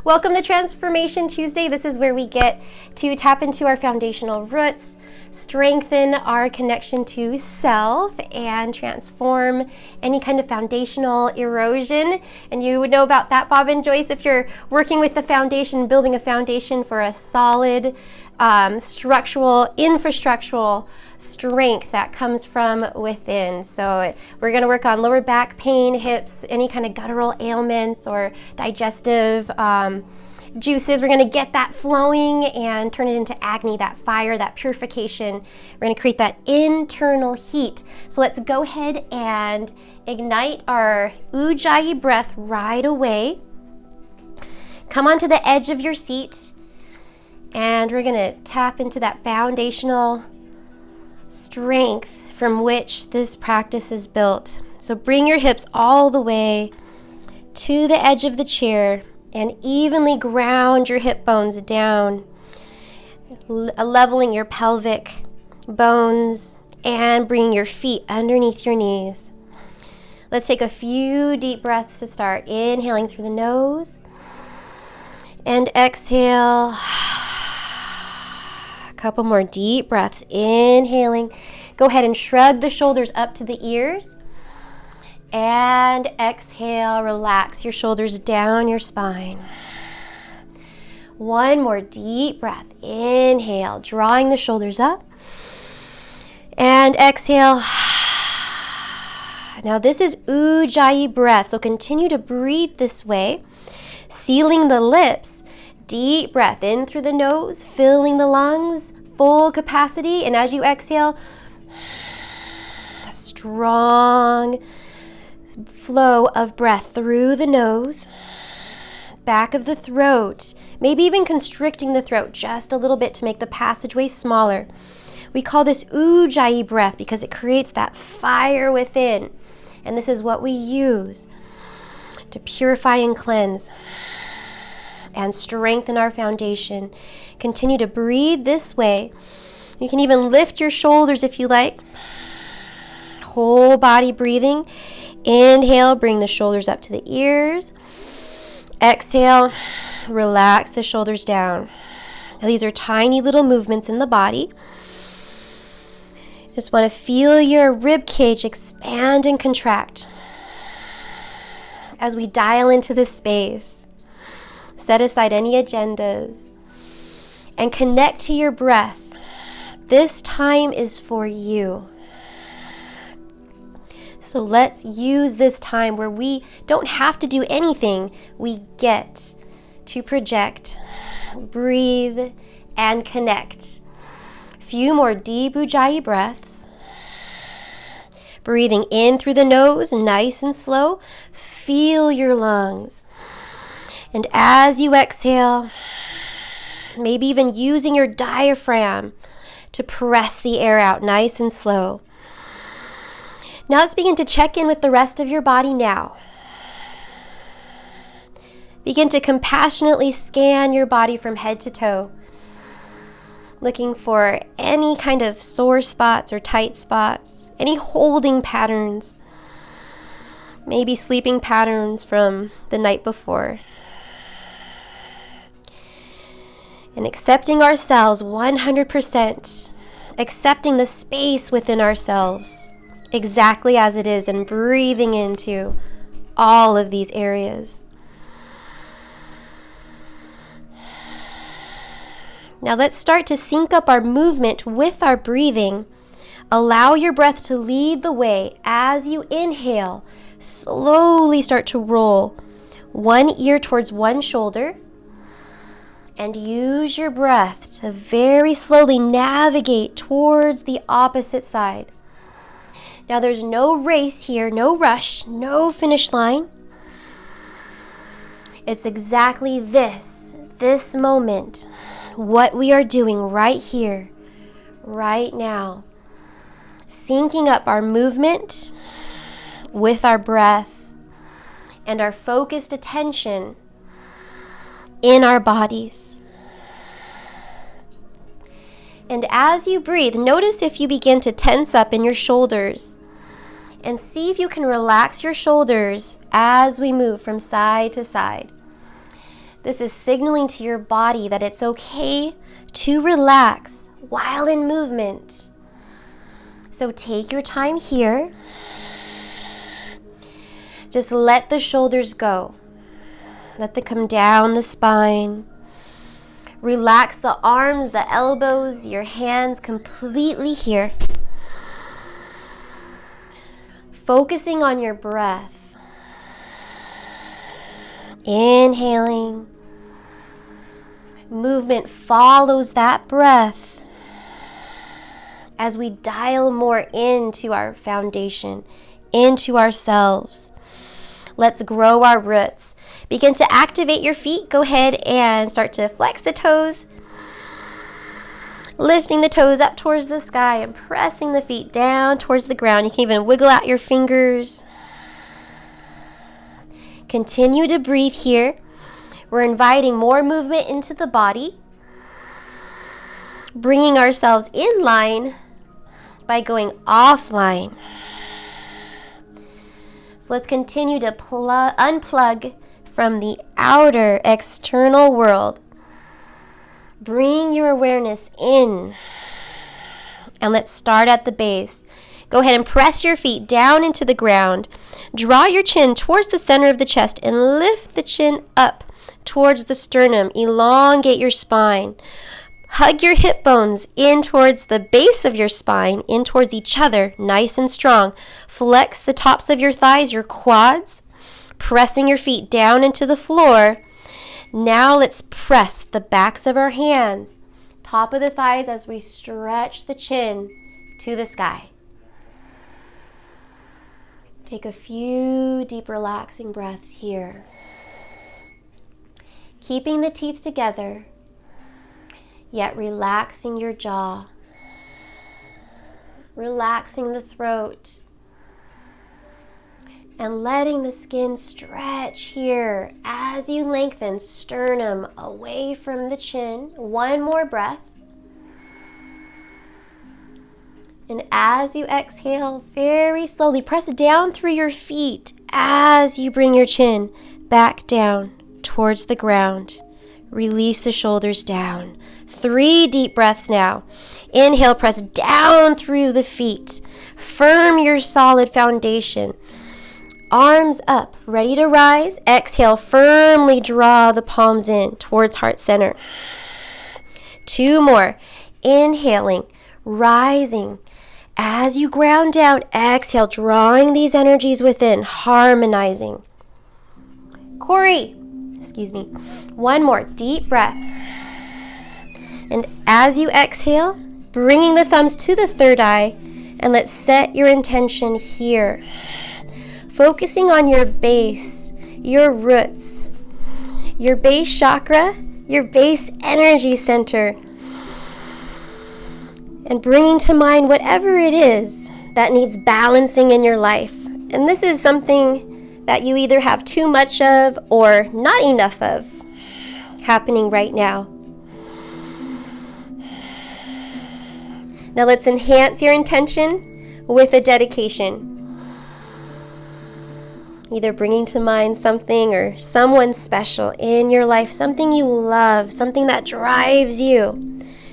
Welcome to Transformation Tuesday. This is where we get to tap into our foundational roots, strengthen our connection to self, and transform any kind of foundational erosion. And you would know about that, Bob and Joyce, if you're working with the foundation, building a foundation for a solid structural, infrastructural strength that comes from within. So we're going to work on lower back pain, hips, any kind of guttural ailments or digestive juices. We're going to get that flowing and turn it into Agni, that fire, that purification. We're going to create that internal heat. So let's go ahead and ignite our Ujjayi breath right away. Come onto the edge of your seat, and we're going to tap into that foundational strength from which this practice is built. So bring your hips all the way to the edge of the chair and evenly ground your hip bones down, leveling your pelvic bones and bringing your feet underneath your knees. Let's take a few deep breaths to start. Inhaling through the nose and exhale. Couple more deep breaths. Inhaling. Go ahead and shrug the shoulders up to the ears. And exhale. Relax your shoulders down your spine. One more deep breath. Inhale, drawing the shoulders up. And exhale. Now this is Ujjayi breath, so continue to breathe this way, sealing the lips. Deep breath in through the nose, filling the lungs, full capacity. And as you exhale, a strong flow of breath through the nose, back of the throat, maybe even constricting the throat just a little bit to make the passageway smaller. We call this Ujjayi breath because it creates that fire within. And this is what we use to purify and cleanse and strengthen our foundation. Continue to breathe this way. You can even lift your shoulders if you like. Whole body breathing. Inhale, bring the shoulders up to the ears. Exhale, relax the shoulders down. Now these are tiny little movements in the body. Just want to feel your rib cage expand and contract as we dial into this space. Set aside any agendas and connect to your breath. This time is for you. So let's use this time where we don't have to do anything. We get to project, breathe, and connect. Few more deep Ujjayi breaths. Breathing in through the nose, nice and slow. Feel your lungs. And as you exhale, maybe even using your diaphragm to press the air out nice and slow. Now let's begin to check in with the rest of your body now. Begin to compassionately scan your body from head to toe, looking for any kind of sore spots or tight spots, any holding patterns, maybe sleeping patterns from the night before. And accepting ourselves 100%, accepting the space within ourselves exactly as it is, and breathing into all of these areas. Now let's start to sync up our movement with our breathing. Allow your breath to lead the way. As you inhale, slowly start to roll one ear towards one shoulder. And use your breath to very slowly navigate towards the opposite side. Now there's no race here, no rush, no finish line. It's exactly this moment, what we are doing right here, right now. Syncing up our movement with our breath and our focused attention in our bodies. And as you breathe, notice if you begin to tense up in your shoulders, and see if you can relax your shoulders as we move from side to side. This is signaling to your body that it's okay to relax while in movement. So take your time here. Just let the shoulders go. Let them come down the spine. Relax the arms, the elbows, your hands completely here. Focusing on your breath. Inhaling. Movement follows that breath as we dial more into our foundation, into ourselves. Let's grow our roots. Begin to activate your feet. Go ahead and start to flex the toes. Lifting the toes up towards the sky and pressing the feet down towards the ground. You can even wiggle out your fingers. Continue to breathe here. We're inviting more movement into the body. Bringing ourselves in line by going offline. So let's continue to unplug from the outer external world. Bring your awareness in. And let's start at the base. Go ahead and press your feet down into the ground. Draw your chin towards the center of the chest and lift the chin up towards the sternum. Elongate your spine. Hug your hip bones in towards the base of your spine, in towards each other, nice and strong. Flex the tops of your thighs, your quads, pressing your feet down into the floor. Now let's press the backs of our hands, top of the thighs as we stretch the chin to the sky. Take a few deep relaxing breaths here. Keeping the teeth together, yet relaxing your jaw, relaxing the throat, and letting the skin stretch here as you lengthen sternum away from the chin. One more breath. And as you exhale, very slowly press down through your feet as you bring your chin back down towards the ground. Release the shoulders down. 3 deep breaths now. Inhale, press down through the feet. Firm your solid foundation. Arms up, ready to rise. Exhale, firmly draw the palms in towards heart center. 2 more. Inhaling, rising. As you ground down, exhale, drawing these energies within, harmonizing. Corey, excuse me. 1 more deep breath. And as you exhale, bringing the thumbs to the third eye, and let's set your intention here. Focusing on your base, your roots, your base chakra, your base energy center, and bringing to mind whatever it is that needs balancing in your life. And this is something that you either have too much of or not enough of happening right now. Now let's enhance your intention with a dedication. Either bringing to mind something or someone special in your life, something you love, something that drives you.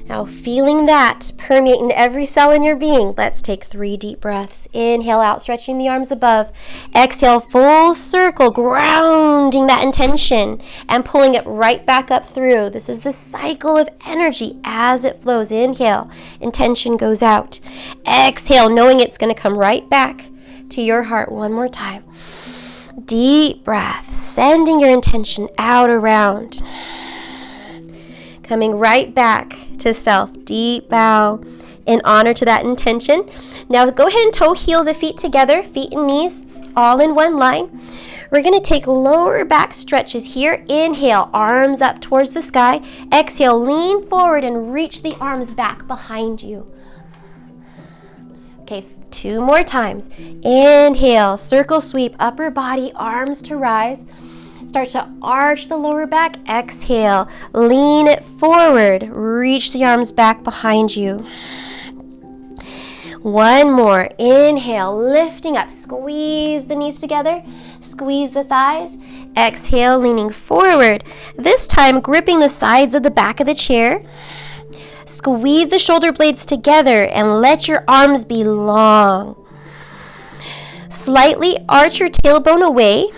Now feeling that permeate in every cell in your being, let's take 3 deep breaths. Inhale out, stretching the arms above. Exhale, full circle, grounding that intention and pulling it right back up through. This is the cycle of energy as it flows. Inhale, intention goes out. Exhale, knowing it's going to come right back to your heart. One more time. Deep breath, sending your intention out around. Coming right back to self. Deep bow in honor to that intention. Now go ahead and toe heel the feet together, feet and knees all in one line. We're going to take lower back stretches here. Inhale, arms up towards the sky. Exhale, lean forward and reach the arms back behind you. Okay, 2 more times. Inhale, circle sweep, upper body, arms to rise. Start to arch the lower back. Exhale, lean it forward. Reach the arms back behind you. 1 more. Inhale, lifting up. Squeeze the knees together. Squeeze the thighs. Exhale, leaning forward. This time, gripping the sides of the back of the chair. Squeeze the shoulder blades together and let your arms be long. Slightly arch your tailbone away.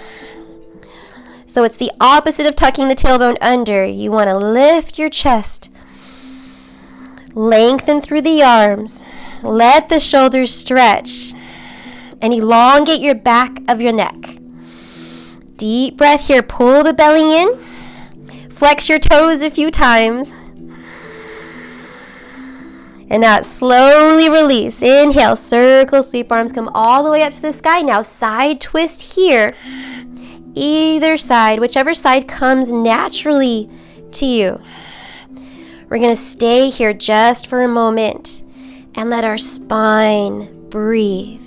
So it's the opposite of tucking the tailbone under. You want to lift your chest. Lengthen through the arms. Let the shoulders stretch. And elongate your back of your neck. Deep breath here. Pull the belly in. Flex your toes a few times. And now slowly release. Inhale, circle, sweep arms, come all the way up to the sky. Now side twist here. Either side, whichever side comes naturally to you. We're going to stay here just for a moment and let our spine breathe.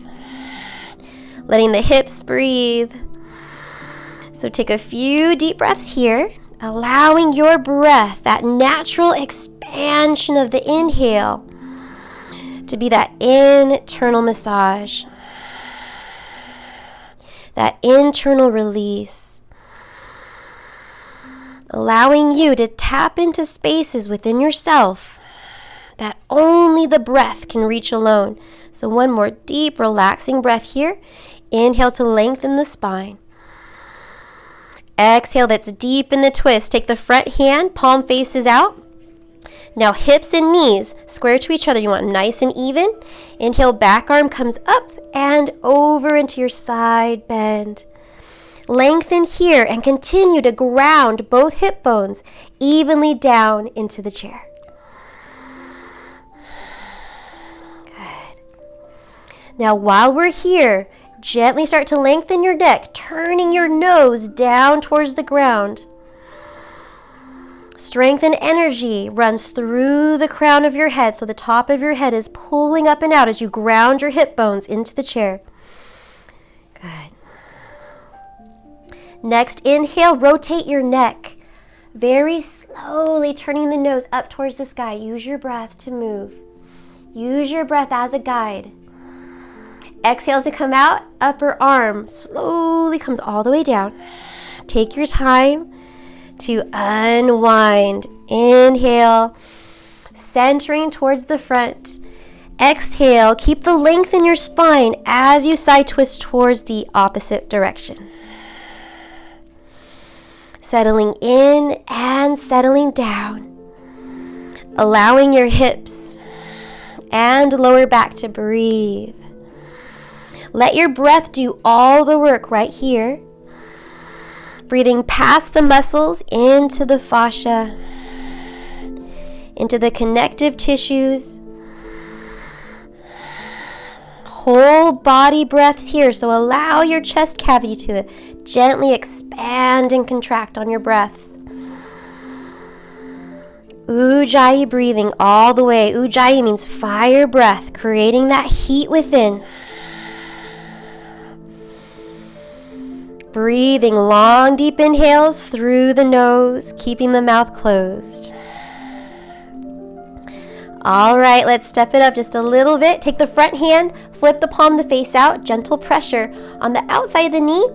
Letting the hips breathe. So take a few deep breaths here, allowing your breath, that natural expansion of the inhale, to be that internal massage, that internal release, allowing you to tap into spaces within yourself that only the breath can reach alone. So one more deep, relaxing breath here. Inhale to lengthen the spine. Exhale, that's deep in the twist. Take the front hand, palm faces out. Now hips and knees square to each other. You want nice and even. Inhale, back arm comes up and over into your side bend. Lengthen here and continue to ground both hip bones evenly down into the chair. Good. Now while we're here, gently start to lengthen your neck, turning your nose down towards the ground. Strength and energy runs through the crown of your head, so the top of your head is pulling up and out as you ground your hip bones into the chair. Good. Next, inhale, rotate your neck. Very slowly turning the nose up towards the sky. Use your breath to move. Use your breath as a guide. Exhale to come out, upper arm slowly comes all the way down. Take your time to unwind. Inhale, centering towards the front. Exhale, keep the length in your spine as you side twist towards the opposite direction. Settling in and settling down. Allowing your hips and lower back to breathe. Let your breath do all the work right here. Breathing past the muscles into the fascia, into the connective tissues. Whole body breaths here, so allow your chest cavity to gently expand and contract on your breaths. Ujjayi breathing all the way. Ujjayi means fire breath, creating that heat within. Breathing long, deep inhales through the nose, keeping the mouth closed. All right, let's step it up just a little bit. Take the front hand, flip the palm to face out, gentle pressure on the outside of the knee.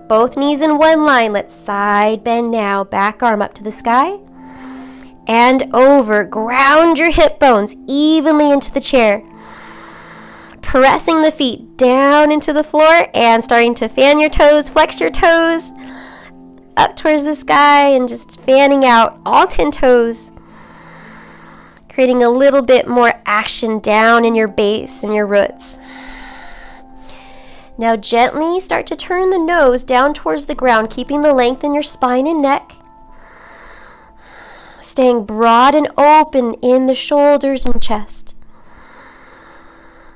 Both knees in one line. Let's side bend now. Back arm up to the sky. And over. Ground your hip bones evenly into the chair. Pressing the feet down into the floor and starting to fan your toes, flex your toes up towards the sky and just fanning out all 10 toes. Creating a little bit more action down in your base and your roots. Now gently start to turn the nose down towards the ground, keeping the length in your spine and neck. Staying broad and open in the shoulders and chest.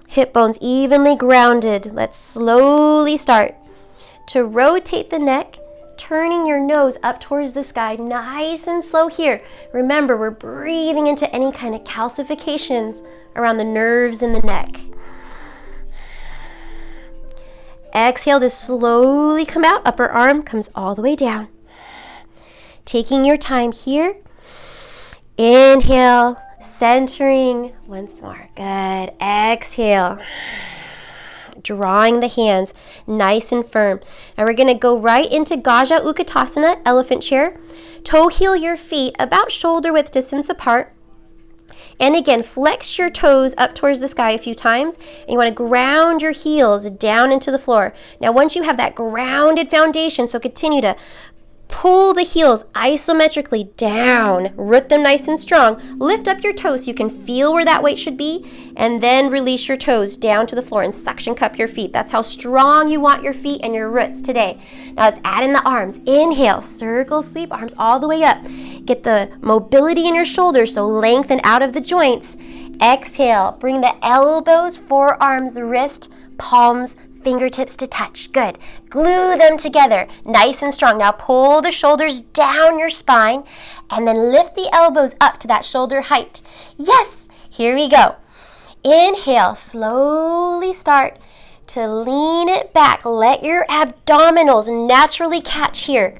Hip bones evenly grounded. Let's slowly start to rotate the neck, turning your nose up towards the sky. Nice and slow here. Remember, we're breathing into any kind of calcifications around the nerves in the neck. Exhale to slowly come out. Upper arm comes all the way down. Taking your time here. Inhale. Centering once more. Good. Exhale. drawing the hands nice and firm. Now we're going to go right into Gajah Utkatasana, elephant chair. Toe heel your feet about shoulder width distance apart. And again, flex your toes up towards the sky a few times. And you want to ground your heels down into the floor. Now, once you have that grounded foundation, so continue to pull the heels isometrically down. Root them nice and strong. Lift up your toes so you can feel where that weight should be. And then release your toes down to the floor and suction cup your feet. That's how strong you want your feet and your roots today. Now let's add in the arms. Inhale, circle sweep, arms all the way up. Get the mobility in your shoulders, so lengthen out of the joints. Exhale, bring the elbows, forearms, wrist, palms, fingertips to touch. Good. Glue them together, nice and strong. Now pull the shoulders down your spine and then lift the elbows up to that shoulder height. Yes, here we go. Inhale, slowly start to lean it back. Let your abdominals naturally catch here.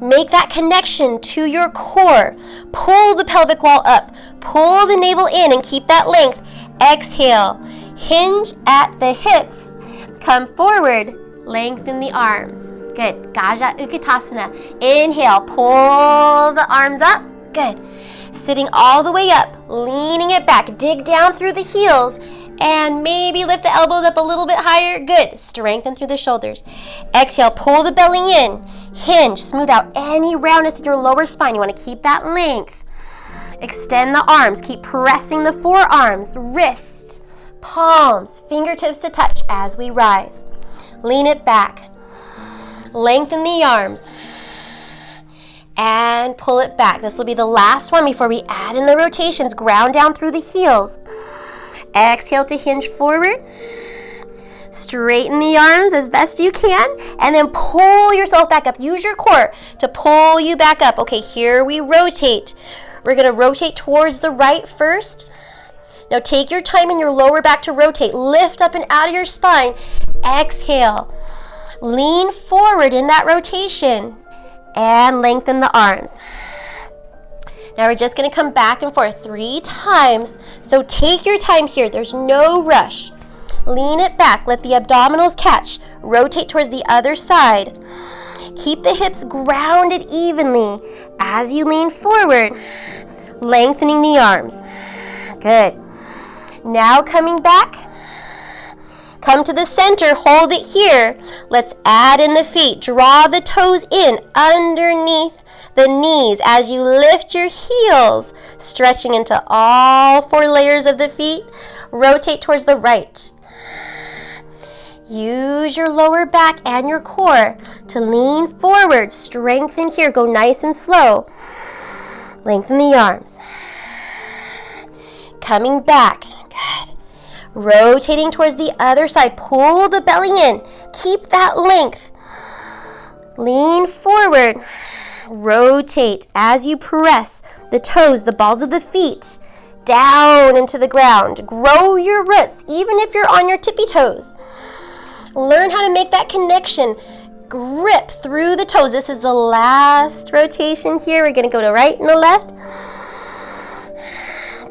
Make that connection to your core. Pull the pelvic wall up. Pull the navel in and keep that length. Exhale, hinge at the hips. Come forward, lengthen the arms. Good. Gajah Utkatasana. Inhale, pull the arms up. Good. Sitting all the way up, leaning it back. Dig down through the heels and maybe lift the elbows up a little bit higher. Good. Strengthen through the shoulders. Exhale, pull the belly in. Hinge. Smooth out any roundness in your lower spine. You want to keep that length. Extend the arms. Keep pressing the forearms, wrists, palms, fingertips to touch as we rise. Lean it back. Lengthen the arms. And pull it back. This will be the last one before we add in the rotations. Ground down through the heels. Exhale to hinge forward. Straighten the arms as best you can. And then pull yourself back up. Use your core to pull you back up. Okay, here we rotate. We're going to rotate towards the right first. Now take your time in your lower back to rotate. Lift up and out of your spine. Exhale. Lean forward in that rotation. And lengthen the arms. Now we're just going to come back and forth 3 times. So take your time here. There's no rush. Lean it back. Let the abdominals catch. Rotate towards the other side. Keep the hips grounded evenly as you lean forward. Lengthening the arms. Good. Now coming back. Come to the center, hold it here. Let's add in the feet. Draw the toes in underneath the knees as you lift your heels, stretching into all 4 layers of the feet. Rotate towards the right. Use your lower back and your core to lean forward. Strengthen here. Go nice and slow. Lengthen the arms. Coming back. Good. Rotating towards the other side. Pull the belly in. Keep that length. Lean forward. Rotate as you press the toes, the balls of the feet, down into the ground. Grow your roots, even if you're on your tippy toes. Learn how to make that connection. Grip through the toes. This is the last rotation here. We're going to go to right and the left.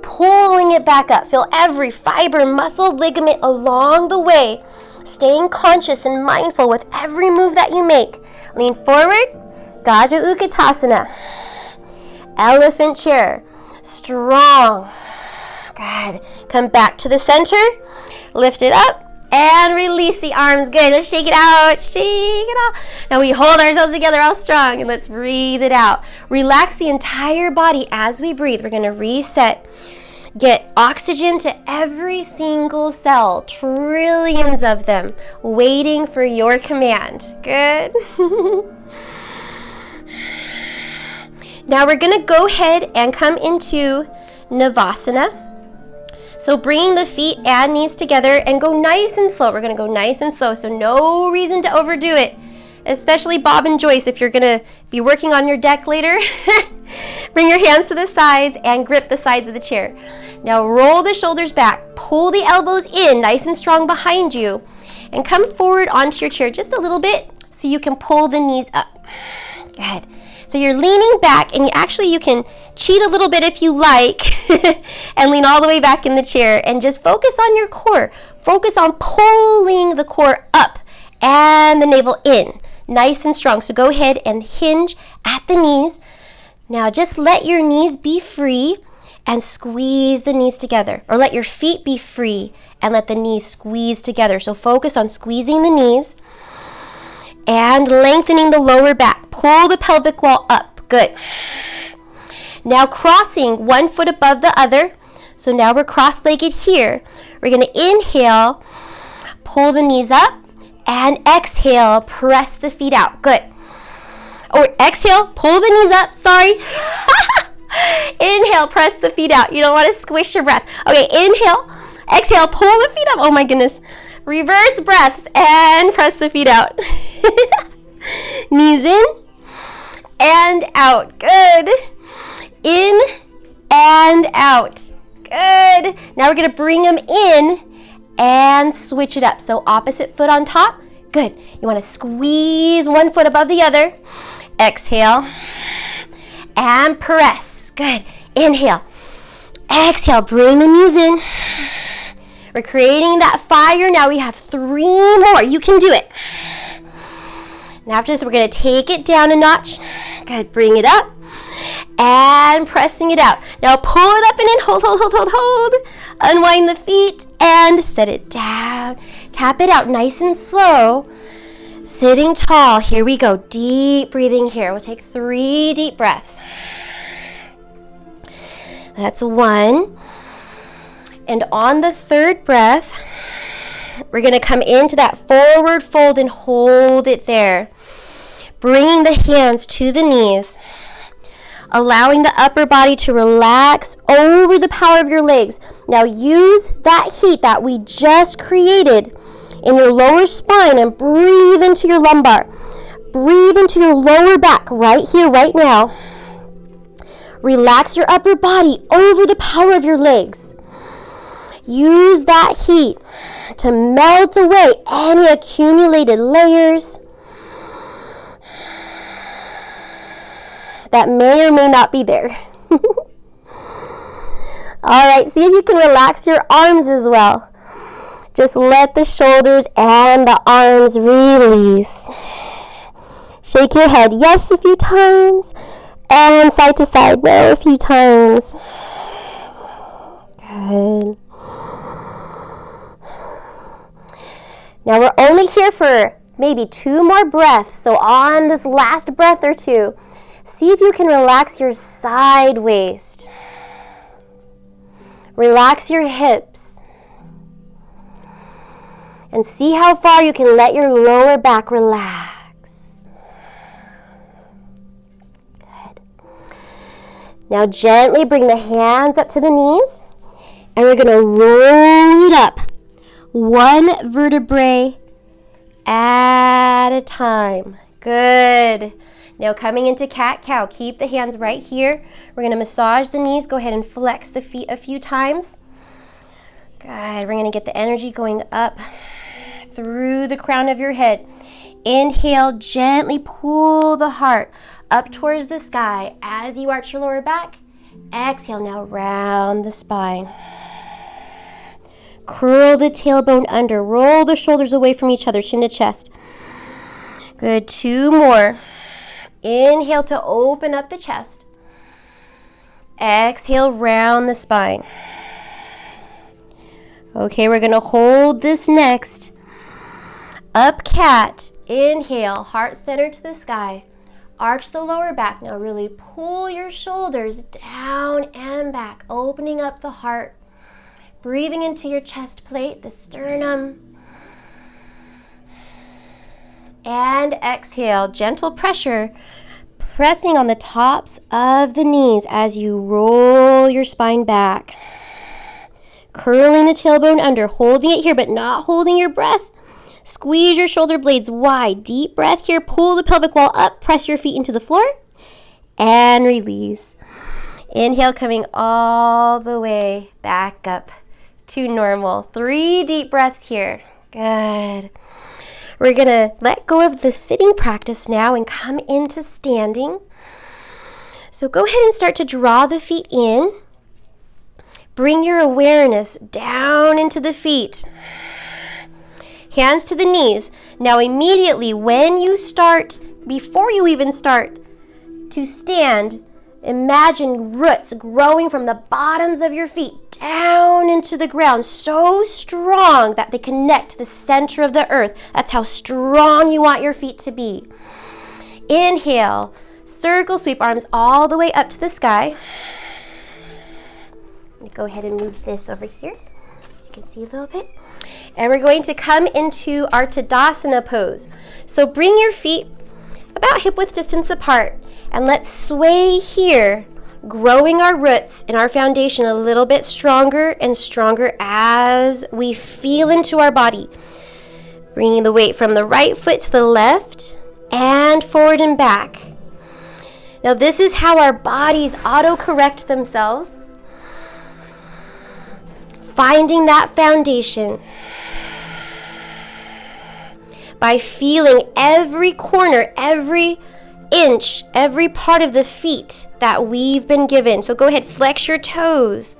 Pulling it back up. Feel every fiber, muscle, ligament along the way. Staying conscious and mindful with every move that you make. Lean forward. Gajah Utkatasana. Elephant chair. Strong. Good. Come back to the center. Lift it up. And release the arms. Good. Let's shake it out. Shake it out. Now we hold ourselves together all strong. And let's breathe it out. Relax the entire body as we breathe. We're going to reset. Get oxygen to every single cell. Trillions of them. Waiting for your command. Good. Now we're going to go ahead and come into Navasana. So bring the feet and knees together and go nice and slow. We're going to go nice and slow, so no reason to overdo it, especially Bob and Joyce if you're going to be working on your deck later. Bring your hands to the sides and grip the sides of the chair. Now roll the shoulders back. Pull the elbows in nice and strong behind you and come forward onto your chair just a little bit so you can pull the knees up. Good. So you're leaning back, and you can cheat a little bit if you like and lean all the way back in the chair and just focus on your core. Focus on pulling the core up and the navel in, nice and strong. So go ahead and hinge at the knees. Now just let your knees be free and squeeze the knees together, or let your feet be free and let the knees squeeze together. So focus on squeezing the knees and lengthening the lower back. Pull the pelvic wall up. Good. Now crossing one foot above the other. So now we're cross-legged here. We're going to inhale, pull the knees up, and exhale, press the feet out. Good. Or exhale, pull the knees up. Sorry. Inhale, press the feet out. You don't want to squish your breath. Okay, inhale, exhale, pull the feet up. Oh my goodness. Reverse breaths and press the feet out. Knees in and out. Good. In and out. Good. Now we're going to bring them in and switch it up. So opposite foot on top. Good. You want to squeeze one foot above the other. Exhale and press. Good. Inhale. Exhale. Bring the knees in. We're creating that fire. Now we have 3 more. You can do it. And after this, we're going to take it down a notch. Good. Bring it up. And pressing it out. Now pull it up and in. Hold, hold, hold, hold, hold. Unwind the feet and set it down. Tap it out nice and slow. Sitting tall. Here we go. Deep breathing here. We'll take 3 deep breaths. That's 1. And on the 3rd breath, we're going to come into that forward fold and hold it there. Bringing the hands to the knees. Allowing the upper body to relax over the power of your legs. Now use that heat that we just created in your lower spine and breathe into your lumbar. Breathe into your lower back right here, right now. Relax your upper body over the power of your legs. Use that heat to melt away any accumulated layers that may or may not be there. All right, see if you can relax your arms as well. Just let the shoulders and the arms release. Shake your head yes a few times, and side to side no a few times. Good. Now we're only here for maybe 2 more breaths. So on this last breath or 2, see if you can relax your side waist. Relax your hips. And see how far you can let your lower back relax. Good. Now gently bring the hands up to the knees. And we're going to roll it up. 1 vertebrae at a time. Good. Now coming into cat-cow. Keep the hands right here. We're going to massage the knees. Go ahead and flex the feet a few times. Good. We're going to get the energy going up through the crown of your head. Inhale, gently pull the heart up towards the sky as you arch your lower back. Exhale, now round the spine. Curl the tailbone under. Roll the shoulders away from each other, chin to chest. Good. 2 more. Inhale to open up the chest. Exhale, round the spine. Okay, we're going to hold this next. Up cat. Inhale, heart center to the sky. Arch the lower back. Now really pull your shoulders down and back, opening up the heart. Breathing into your chest plate, the sternum. And exhale, gentle pressure, pressing on the tops of the knees as you roll your spine back. Curling the tailbone under, holding it here, but not holding your breath. Squeeze your shoulder blades wide. Deep breath here. Pull the pelvic wall up. Press your feet into the floor. And release. Inhale, coming all the way back up to normal. 3 deep breaths here. Good. We're going to let go of the sitting practice now and come into standing. So go ahead and start to draw the feet in. Bring your awareness down into the feet. Hands to the knees. Now immediately when you start, before you even start to stand, imagine roots growing from the bottoms of your feet down into the ground, so strong that they connect to the center of the earth. That's how strong you want your feet to be. Inhale, circle sweep arms all the way up to the sky. I'm going to go ahead and move this over here so you can see a little bit. And we're going to come into our Tadasana pose. So bring your feet about hip width distance apart and let's sway here, growing our roots and our foundation a little bit stronger and stronger as we feel into our body. Bringing the weight from the right foot to the left and forward and back. Now this is how our bodies auto-correct themselves. Finding that foundation by feeling every corner, every inch, every part of the feet that we've been given. So go ahead, flex your toes.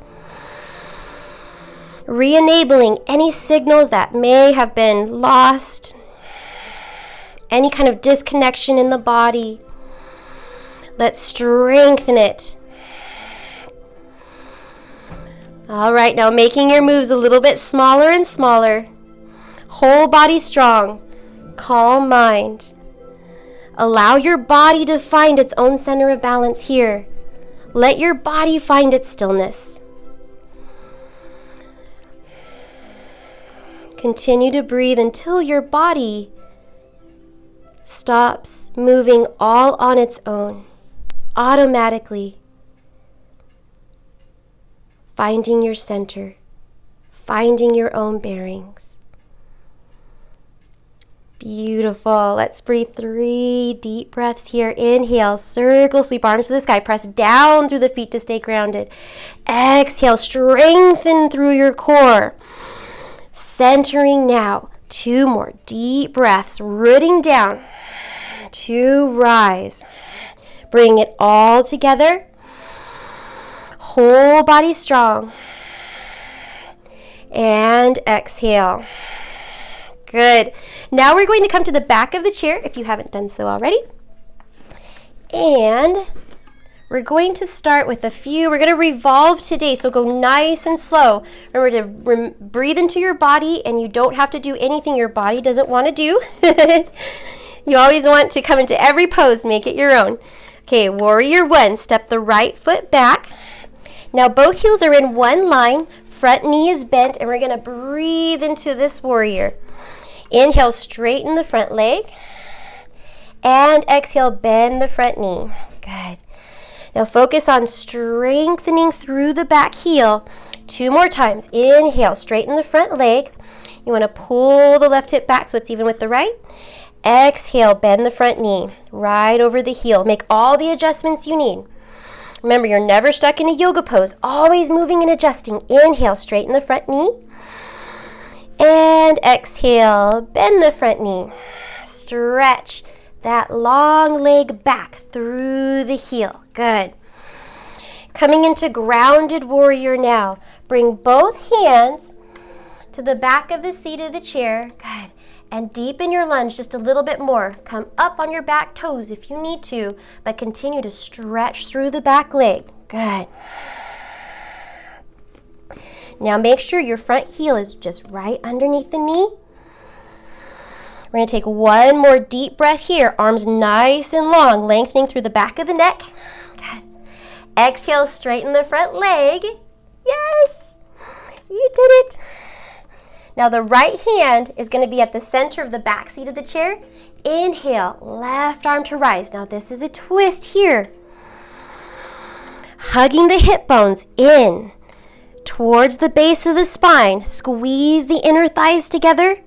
Re-enabling any signals that may have been lost, any kind of disconnection in the body. Let's strengthen it. All right, now making your moves a little bit smaller and smaller. Whole body strong, calm mind. Allow your body to find its own center of balance here. Let your body find its stillness. Continue to breathe until your body stops moving all on its own, automatically. Finding your center, finding your own bearings. Beautiful. Let's breathe 3 deep breaths here. Inhale, circle, sweep arms to the sky. Press down through the feet to stay grounded. Exhale, strengthen through your core. Centering now. 2 more deep breaths, rooting down to rise. Bring it all together. Whole body strong. And exhale. Good. Now we're going to come to the back of the chair if you haven't done so already. And we're going to start with we're going to revolve today, so go nice and slow. Remember to breathe into your body, and you don't have to do anything your body doesn't want to do. You always want to come into every pose, make it your own. Okay, warrior 1, step the right foot back. Now both heels are in one line, front knee is bent, and we're going to breathe into this warrior. Inhale, straighten the front leg. And exhale, bend the front knee. Good. Now focus on strengthening through the back heel. 2 more times. Inhale, straighten the front leg. You want to pull the left hip back so it's even with the right. Exhale, bend the front knee. Right over the heel. Make all the adjustments you need. Remember, you're never stuck in a yoga pose. Always moving and adjusting. Inhale, straighten the front knee. And exhale, bend the front knee. Stretch that long leg back through the heel. Good. Coming into grounded warrior now. Bring both hands to the back of the seat of the chair. Good. And deepen your lunge just a little bit more. Come up on your back toes if you need to, but continue to stretch through the back leg. Good. Now make sure your front heel is just right underneath the knee. We're going to take 1 more deep breath here. Arms nice and long, lengthening through the back of the neck. Good. Exhale, straighten the front leg. Yes, you did it. Now the right hand is going to be at the center of the back seat of the chair. Inhale, left arm to rise. Now this is a twist here. Hugging the hip bones in towards the base of the spine. Squeeze the inner thighs together.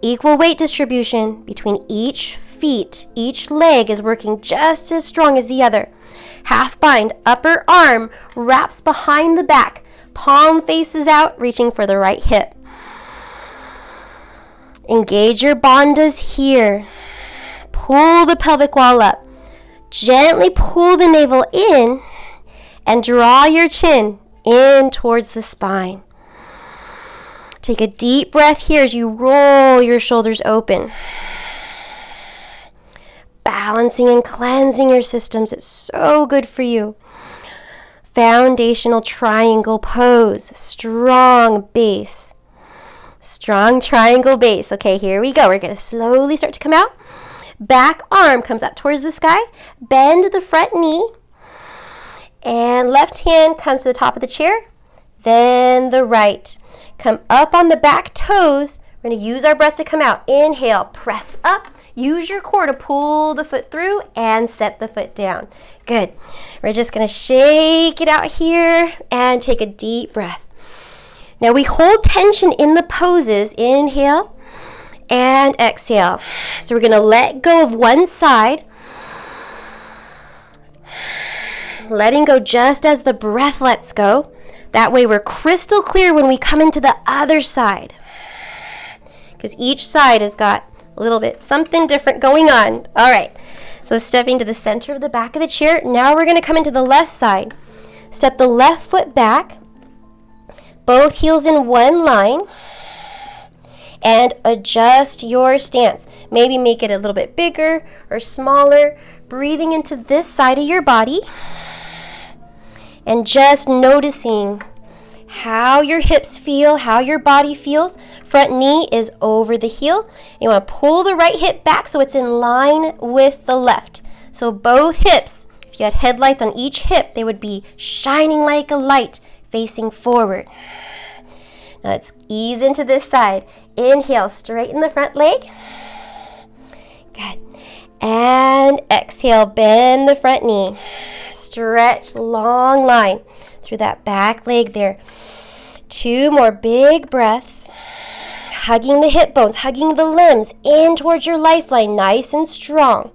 Equal weight distribution between each feet. Each leg is working just as strong as the other. Half bind, upper arm wraps behind the back. Palm faces out, reaching for the right hip. Engage your bandhas here. Pull the pelvic wall up. Gently pull the navel in and draw your chin in towards the spine. Take a deep breath here as you roll your shoulders open. Balancing and cleansing your systems. It's so good for you. Foundational triangle pose. Strong base. Strong triangle base. Okay, here we go. We're going to slowly start to come out. Back arm comes up towards the sky. Bend the front knee. And left hand comes to the top of the chair. Then the right. Come up on the back toes. We're going to use our breath to come out. Inhale, press up. Use your core to pull the foot through and set the foot down. Good. We're just going to shake it out here and take a deep breath. Now we hold tension in the poses. Inhale and exhale. So we're going to let go of one side. Letting go just as the breath lets go. That way we're crystal clear when we come into the other side. Because each side has got a little bit something different going on. All right. So stepping to the center of the back of the chair. Now we're going to come into the left side. Step the left foot back. Both heels in one line. And adjust your stance. Maybe make it a little bit bigger or smaller. Breathing into this side of your body. And just noticing how your hips feel, how your body feels. Front knee is over the heel. You want to pull the right hip back so it's in line with the left. So both hips, if you had headlights on each hip, they would be shining like a light facing forward. Now let's ease into this side. Inhale, straighten the front leg. Good. And exhale, bend the front knee. Stretch, long line through that back leg there. 2 more big breaths. Hugging the hip bones, hugging the limbs in towards your lifeline, nice and strong.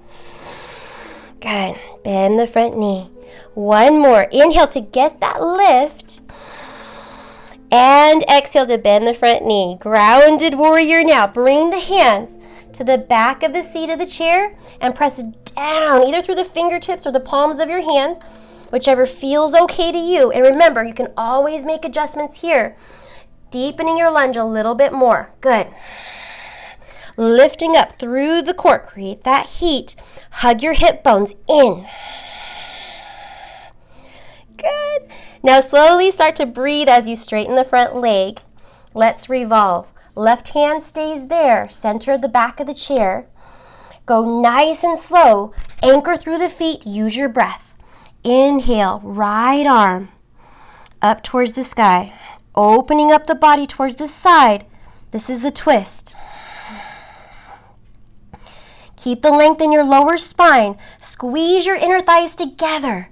Good. Bend the front knee. 1 more. Inhale to get that lift. And exhale to bend the front knee. Grounded warrior now. Bring the hands to the back of the seat of the chair and press down either through the fingertips or the palms of your hands, whichever feels okay to you. And remember, you can always make adjustments here. Deepening your lunge a little bit more. Good. Lifting up through the core. Create that heat. Hug your hip bones in. Good. Now slowly start to breathe as you straighten the front leg. Let's revolve. Left hand stays there, center of the back of the chair. Go nice and slow. Anchor through the feet. Use your breath. Inhale, right arm up towards the sky. Opening up the body towards the side. This is the twist. Keep the length in your lower spine. Squeeze your inner thighs together.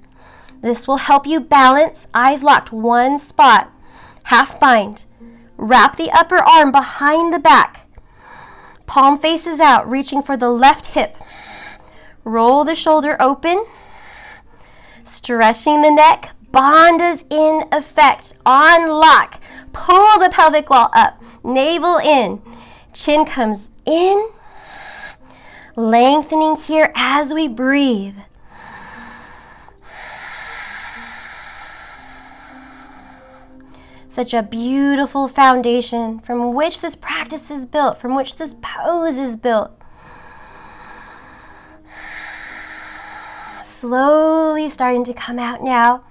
This will help you balance. Eyes locked, one spot. Half bind. Wrap the upper arm behind the back. Palm faces out, reaching for the left hip. Roll the shoulder open. Stretching the neck. Bandhas in effect. On lock. Pull the pelvic wall up. Navel in. Chin comes in. Lengthening here as we breathe. Such a beautiful foundation from which this practice is built, from which this pose is built. Slowly starting to come out now.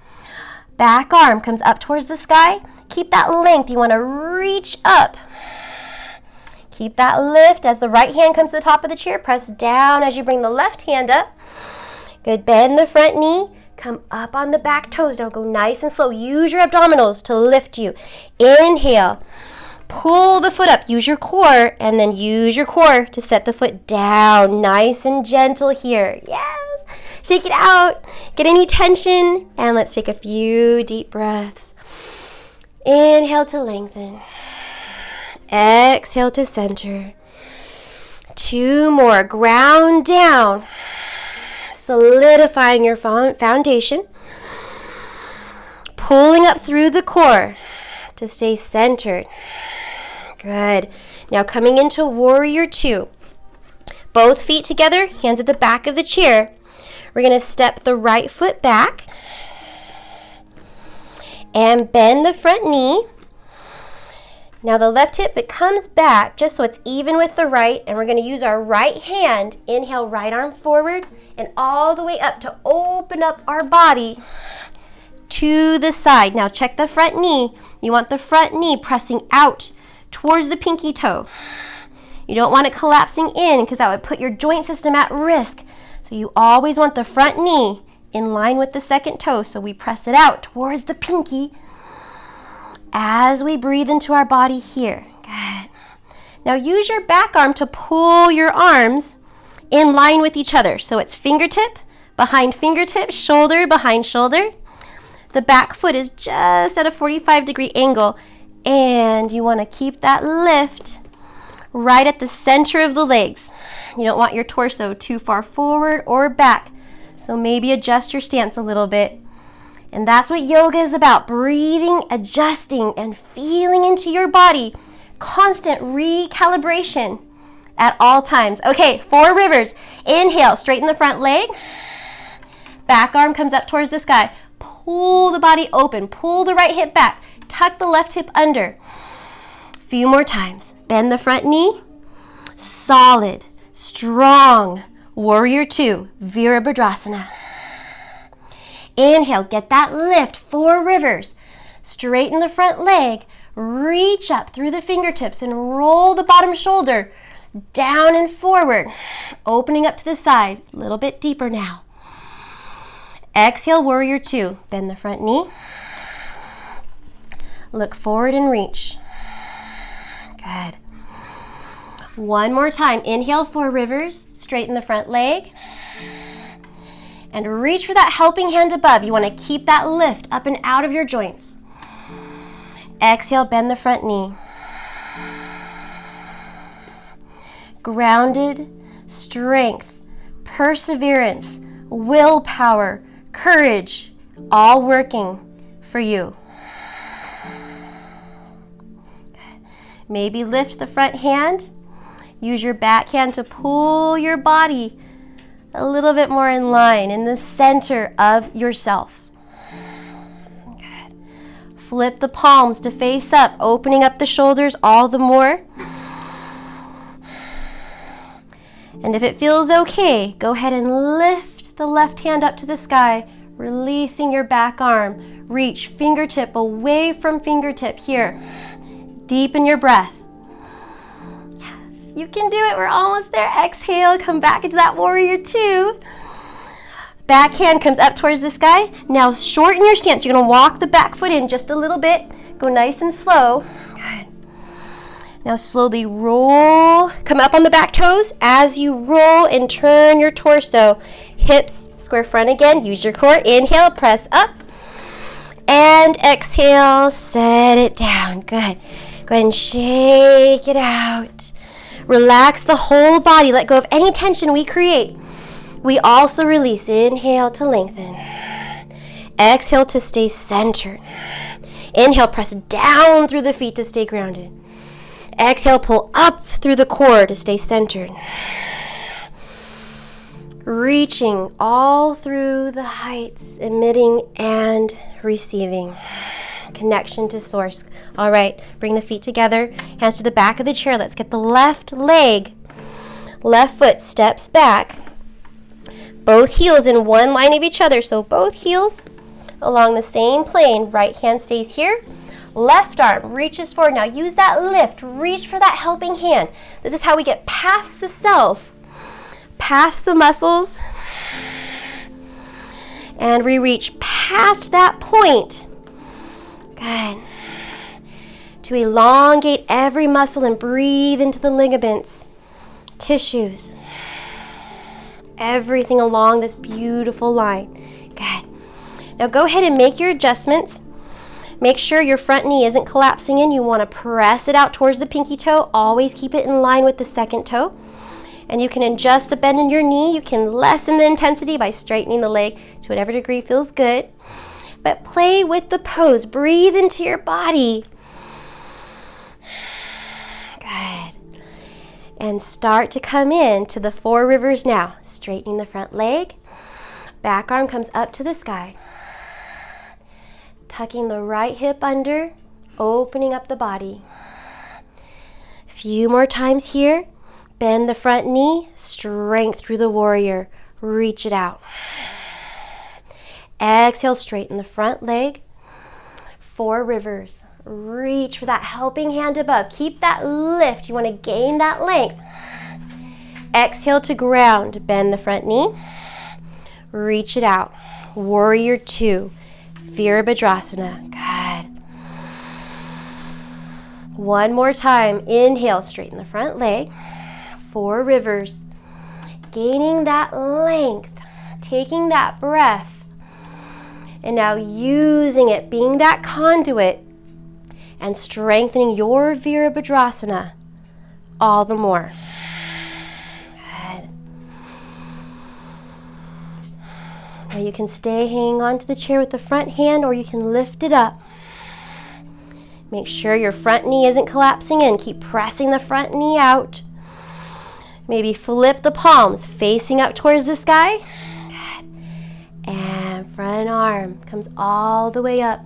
Back arm comes up towards the sky. Keep that length. You want to reach up. Keep that lift as the right hand comes to the top of the chair. Press down as you bring the left hand up. Good. Bend the front knee. Come up on the back toes. Now go nice and slow. Use your abdominals to lift you. Inhale. Pull the foot up. Use your core. And then use your core to set the foot down. Nice and gentle here. Yes. Shake it out. Get any tension. And let's take a few deep breaths. Inhale to lengthen. Exhale to center. 2 more. Ground down. Solidifying your foundation. Pulling up through the core to stay centered. Good. Now coming into warrior 2. Both feet together, hands at the back of the chair. We're going to step the right foot back and bend the front knee. Now the left hip, it comes back just so it's even with the right, and we're going to use our right hand. Inhale, right arm forward and all the way up to open up our body to the side. Now check the front knee. You want the front knee pressing out towards the pinky toe. You don't want it collapsing in because that would put your joint system at risk. So you always want the front knee in line with the second toe. So we press it out towards the pinky as we breathe into our body here. Good. Now use your back arm to pull your arms in line with each other. So it's fingertip behind fingertip, shoulder behind shoulder. The back foot is just at a 45-degree angle, and you want to keep that lift right at the center of the legs. You don't want your torso too far forward or back, so maybe adjust your stance a little bit. And that's what yoga is about, breathing, adjusting, and feeling into your body. Constant recalibration at all times. Okay, 4 rivers. Inhale, straighten the front leg. Back arm comes up towards the sky. Pull the body open. Pull the right hip back. Tuck the left hip under. Few more times. Bend the front knee. Solid, strong. Warrior 2, Virabhadrasana. Inhale, get that lift, 4 rivers. Straighten the front leg. Reach up through the fingertips and roll the bottom shoulder down and forward. Opening up to the side, a little bit deeper now. Exhale, Warrior 2. Bend the front knee. Look forward and reach. Good. One more time. Inhale, 4 rivers. Straighten the front leg. And reach for that helping hand above. You want to keep that lift up and out of your joints. Exhale, bend the front knee. Grounded, strength, perseverance, willpower, courage, all working for you. Maybe lift the front hand. Use your back hand to pull your body a little bit more in line in the center of yourself. Good. Flip the palms to face up, opening up the shoulders all the more. And if it feels okay, go ahead and lift the left hand up to the sky, releasing your back arm. Reach fingertip away from fingertip here. Deepen your breath. You can do it. We're almost there. Exhale, come back into that Warrior 2. Back hand comes up towards the sky. Now shorten your stance. You're going to walk the back foot in just a little bit. Go nice and slow. Good. Now slowly roll. Come up on the back toes. As you roll and turn your torso. Hips square front again. Use your core. Inhale, press up. And exhale, set it down. Good. Go ahead and shake it out. Relax the whole body. Let go of any tension we create. We also release. Inhale to lengthen. Exhale to stay centered. Inhale, press down through the feet to stay grounded. Exhale, pull up through the core to stay centered. Reaching all through the heights, emitting and receiving. Connection to source. All right, bring the feet together, hands to the back of the chair. Let's get the left leg, left foot steps back. Both heels in one line of each other, so both heels along the same plane. Right hand stays here. Left arm reaches forward. Now use that lift. Reach for that helping hand. This is how we get past the self, past the muscles, and we reach past that point. Good. To elongate every muscle and breathe into the ligaments, tissues, everything along this beautiful line. Good. Now go ahead and make your adjustments. Make sure your front knee isn't collapsing in. You want to press it out towards the pinky toe. Always keep it in line with the second toe. And you can adjust the bend in your knee. You can lessen the intensity by straightening the leg to whatever degree feels good. But play with the pose. Breathe into your body. Good. And start to come in to the 4 rivers now. Straightening the front leg. Back arm comes up to the sky. Tucking the right hip under, opening up the body. Few more times here. Bend the front knee, strength through the warrior. Reach it out. Exhale, straighten the front leg. 4 rivers. Reach for that helping hand above. Keep that lift. You want to gain that length. Exhale to ground. Bend the front knee. Reach it out. Warrior 2. Virabhadrasana. Good. One more time. Inhale, straighten the front leg. 4 rivers. Gaining that length. Taking that breath. And now using it, being that conduit, and strengthening your Virabhadrasana all the more. Good. Now you can stay hanging onto the chair with the front hand, or you can lift it up. Make sure your front knee isn't collapsing in. Keep pressing the front knee out. Maybe flip the palms facing up towards the sky. Good. And front arm comes all the way up.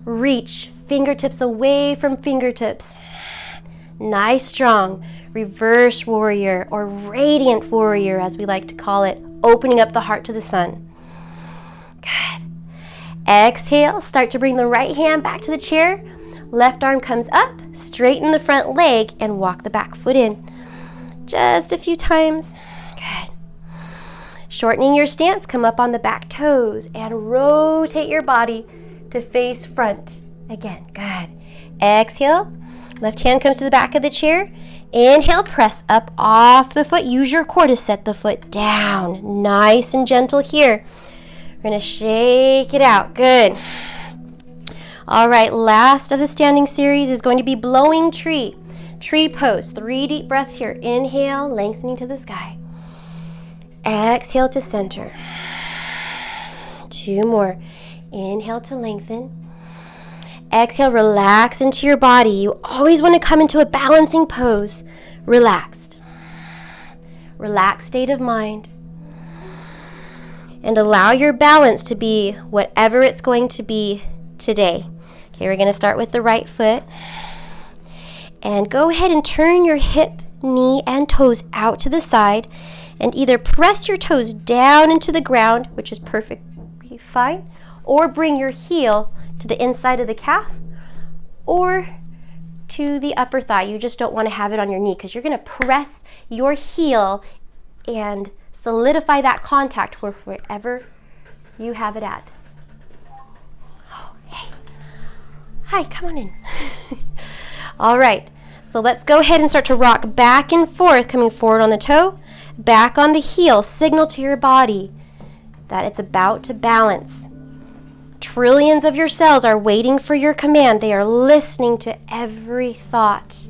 Reach fingertips away from fingertips. Nice, strong reverse warrior, or radiant warrior as we like to call it, opening up the heart to the sun. Good. Exhale, start to bring the right hand back to the chair. Left arm comes up, straighten the front leg, and walk the back foot in. Just a few times. Good. Shortening your stance, come up on the back toes and rotate your body to face front. Again, good. Exhale, left hand comes to the back of the chair. Inhale, press up off the foot. Use your core to set the foot down. Nice and gentle here. We're going to shake it out. Good. All right, last of the standing series is going to be blowing tree. Tree pose. 3 deep breaths here. Inhale, lengthening to the sky. Exhale to center. 2 more. Inhale to lengthen. Exhale, relax into your body. You always want to come into a balancing pose. Relaxed. Relaxed state of mind. And allow your balance to be whatever it's going to be today. Okay, we're going to start with the right foot. And go ahead and turn your hip, knee, and toes out to the side. And either press your toes down into the ground, which is perfectly fine, or bring your heel to the inside of the calf or to the upper thigh. You just don't want to have it on your knee because you're going to press your heel and solidify that contact wherever you have it at. Oh, hey. Hi, come on in. All right, so let's go ahead and start to rock back and forth, coming forward on the toe, back on the heel. Signal to your body that it's about to balance. Trillions of your cells are waiting for your command. They are listening to every thought.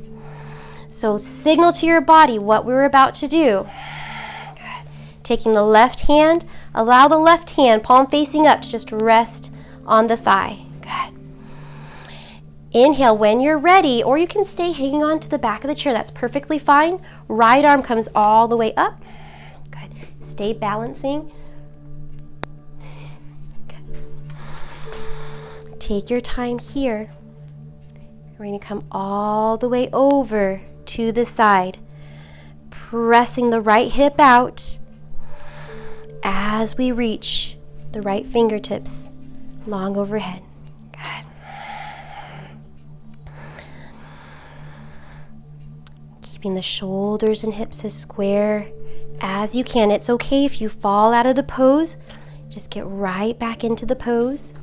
So signal to your body what we're about to do. Good. Taking the left hand, allow the left hand, palm facing up, to just rest on the thigh. Good. Inhale when you're ready, or you can stay hanging on to the back of the chair. That's perfectly fine. Right arm comes all the way up. Good. Stay balancing. Take your time here. We're going to come all the way over to the side, pressing the right hip out as we reach the right fingertips long overhead. Good. Keeping the shoulders and hips as square as you can. It's okay if you fall out of the pose. Just get right back into the pose.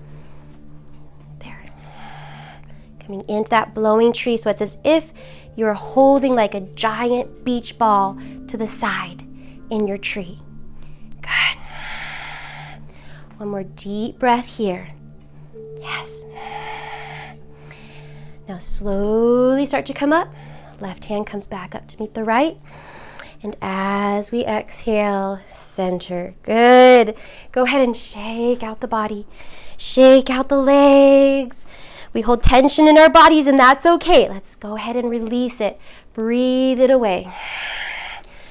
Coming into that blowing tree, so it's as if you're holding like a giant beach ball to the side in your tree. Good. One more deep breath here. Yes. Now slowly start to come up. Left hand comes back up to meet the right. And as we exhale, center. Good. Go ahead and shake out the body. Shake out the legs. We hold tension in our bodies, and that's okay. Let's go ahead and release it. Breathe it away.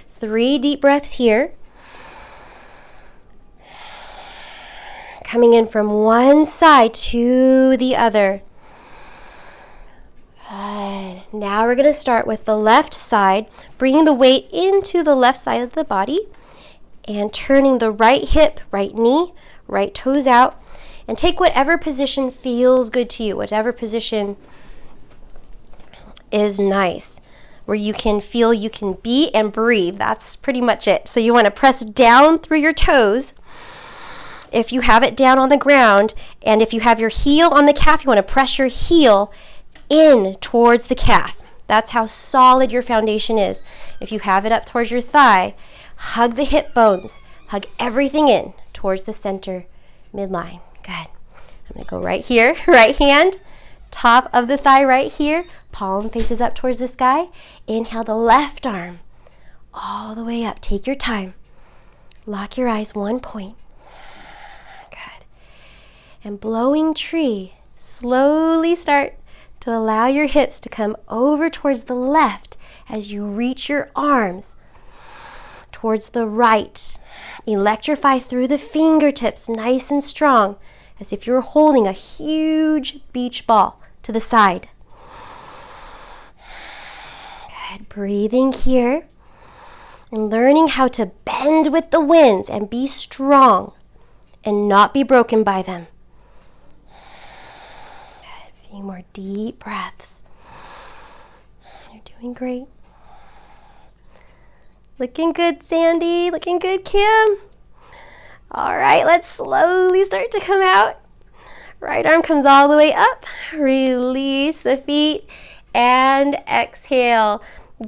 3 deep breaths here. Coming in from one side to the other. Good. Now we're going to start with the left side, bringing the weight into the left side of the body and turning the right hip, right knee, right toes out, and take whatever position feels good to you, whatever position is nice, where you can feel you can be and breathe. That's pretty much it. So you want to press down through your toes. If you have it down on the ground, and if you have your heel on the calf, you want to press your heel in towards the calf. That's how solid your foundation is. If you have it up towards your thigh, hug the hip bones. Hug everything in towards the center midline. Good. I'm going to go right here. Right hand, top of the thigh right here. Palm faces up towards the sky. Inhale the left arm all the way up. Take your time. Lock your eyes, 1 point. Good. And blowing tree, slowly start to allow your hips to come over towards the left as you reach your arms towards the right. Electrify through the fingertips, nice and strong, as if you're holding a huge beach ball to the side. Good. Breathing here and learning how to bend with the winds and be strong and not be broken by them. A few more deep breaths. You're doing great. Looking good, Sandy. Looking good, Kim. All right, let's slowly start to come out. Right arm comes all the way up. Release the feet and exhale.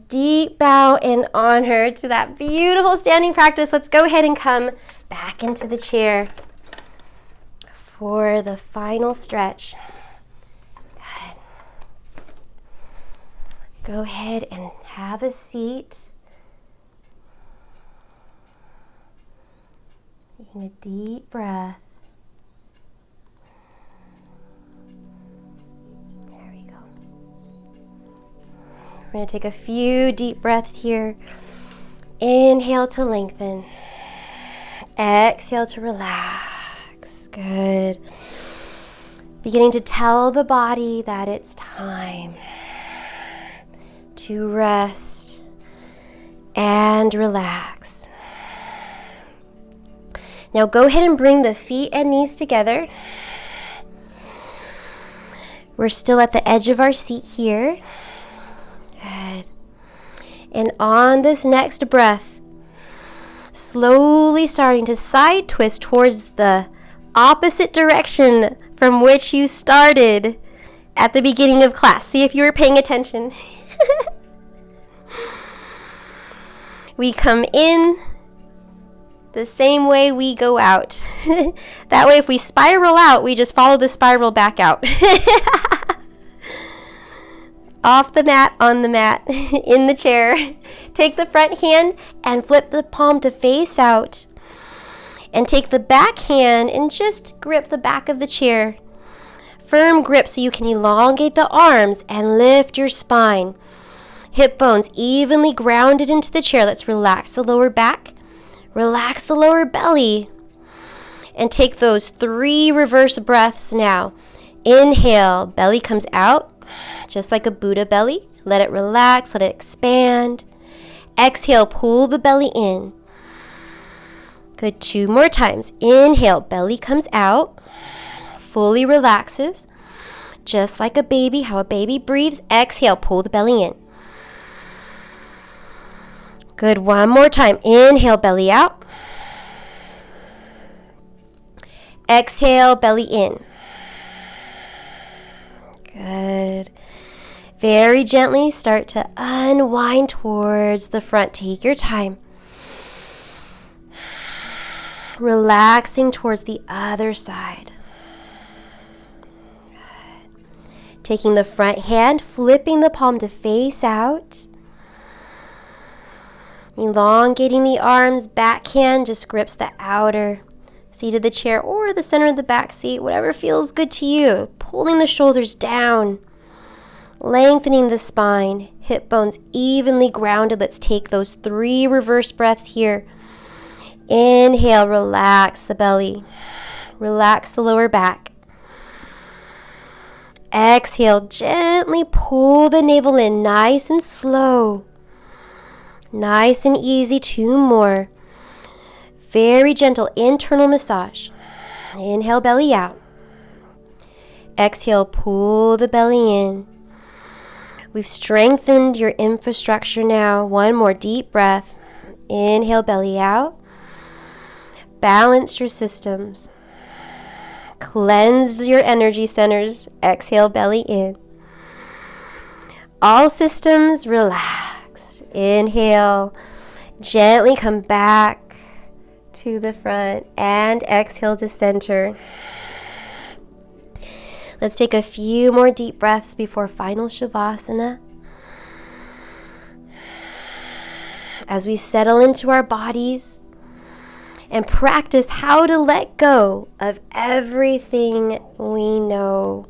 Deep bow and honor to that beautiful standing practice. Let's go ahead and come back into the chair for the final stretch. Go ahead and have a seat. Taking a deep breath. There we go. We're going to take a few deep breaths here. Inhale to lengthen. Exhale to relax. Good. Beginning to tell the body that it's time to rest and relax. Now go ahead and bring the feet and knees together. We're still at the edge of our seat here. Good. And on this next breath, slowly starting to side twist towards the opposite direction from which you started at the beginning of class. See if you were paying attention. We come in the same way we go out. That way if we spiral out, we just follow the spiral back out. Off the mat, on the mat, in the chair. Take the front hand and flip the palm to face out. And take the back hand and just grip the back of the chair. Firm grip so you can elongate the arms and lift your spine. Hip bones evenly grounded into the chair. Let's relax the lower back. Relax the lower belly. And take those 3 reverse breaths now. Inhale, belly comes out, just like a Buddha belly. Let it relax, let it expand. Exhale, pull the belly in. Good, 2 more times. Inhale, belly comes out, fully relaxes, just like a baby, how a baby breathes. Exhale, pull the belly in. Good, 1 more time. Inhale, belly out. Exhale, belly in. Good. Very gently start to unwind towards the front. Take your time. Relaxing towards the other side. Good. Taking the front hand, flipping the palm to face out. Elongating the arms, back hand just grips the outer seat of the chair or the center of the back seat, whatever feels good to you. Pulling the shoulders down, lengthening the spine, hip bones evenly grounded. Let's take those 3 reverse breaths here. Inhale, relax the belly. Relax the lower back. Exhale, gently pull the navel in, nice and slow. Nice and easy, 2 more. Very gentle internal massage. Inhale, belly out. Exhale, pull the belly in. We've strengthened your infrastructure now. 1 more deep breath. Inhale, belly out. Balance your systems. Cleanse your energy centers. Exhale, belly in. All systems relax. Inhale. Gently come back to the front and exhale to center. Let's take a few more deep breaths before final Shavasana. As we settle into our bodies and practice how to let go of everything we know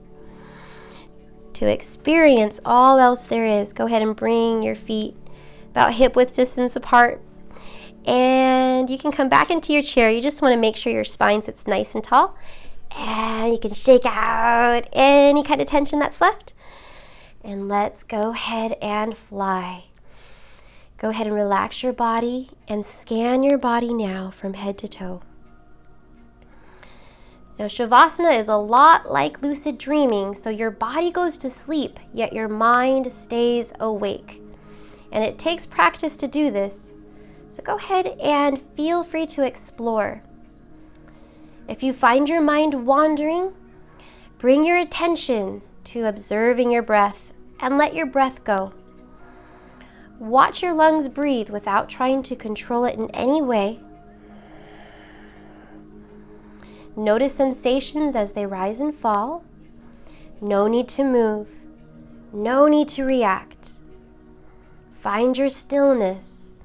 to experience all else there is. Go ahead and bring your feet about hip width distance apart. And you can come back into your chair. You just want to make sure your spine sits nice and tall. And you can shake out any kind of tension that's left. And let's go ahead and fly. Go ahead and relax your body and scan your body now from head to toe. Now, Shavasana is a lot like lucid dreaming, so your body goes to sleep, yet your mind stays awake. And it takes practice to do this, so go ahead and feel free to explore. If you find your mind wandering, bring your attention to observing your breath and let your breath go. Watch your lungs breathe without trying to control it in any way. Notice sensations as they rise and fall. No need to move. No need to react. Find your stillness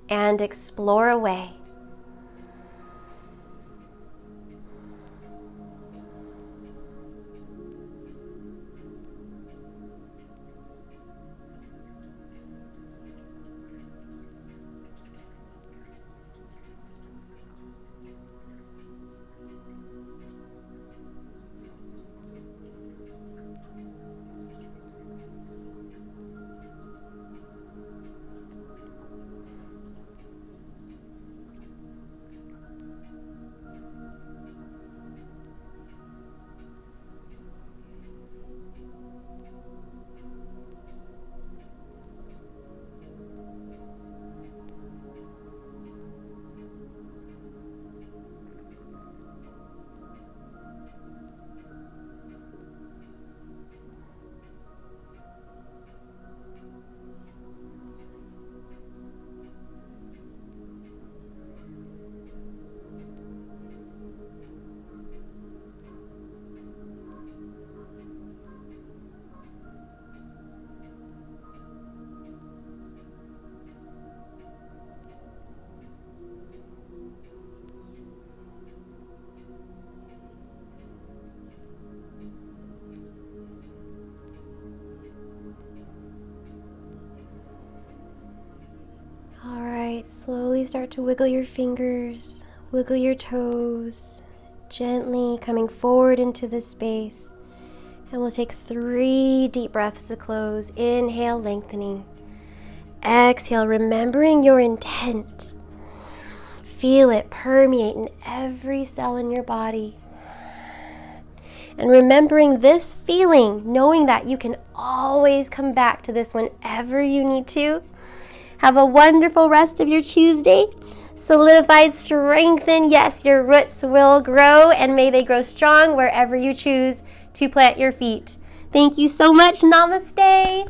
and explore away. Slowly start to wiggle your fingers, wiggle your toes, gently coming forward into the space. And we'll take 3 deep breaths to close. Inhale, lengthening. Exhale, remembering your intent. Feel it permeate in every cell in your body. And remembering this feeling, knowing that you can always come back to this whenever you need to. Have a wonderful rest of your Tuesday. Solidified, strengthen. Yes, your roots will grow, and may they grow strong wherever you choose to plant your feet. Thank you so much. Namaste.